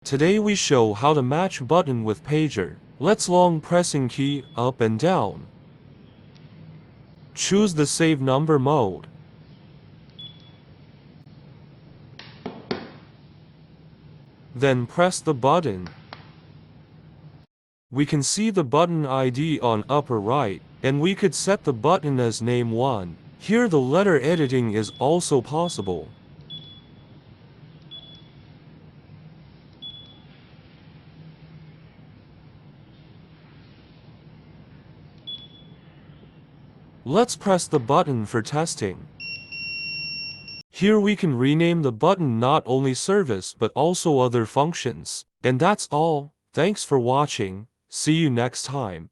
Today we show how to match button with pager. Let's long pressing key up and down. Choose the save number mode. Then press the button. We can see the button ID on upper right, and we could set the button as name 1. Here the letter editing is also possible. Let's press the button for testing. Here we can rename the button not only service but also other functions. And that's all. Thanks for watching. See you next time.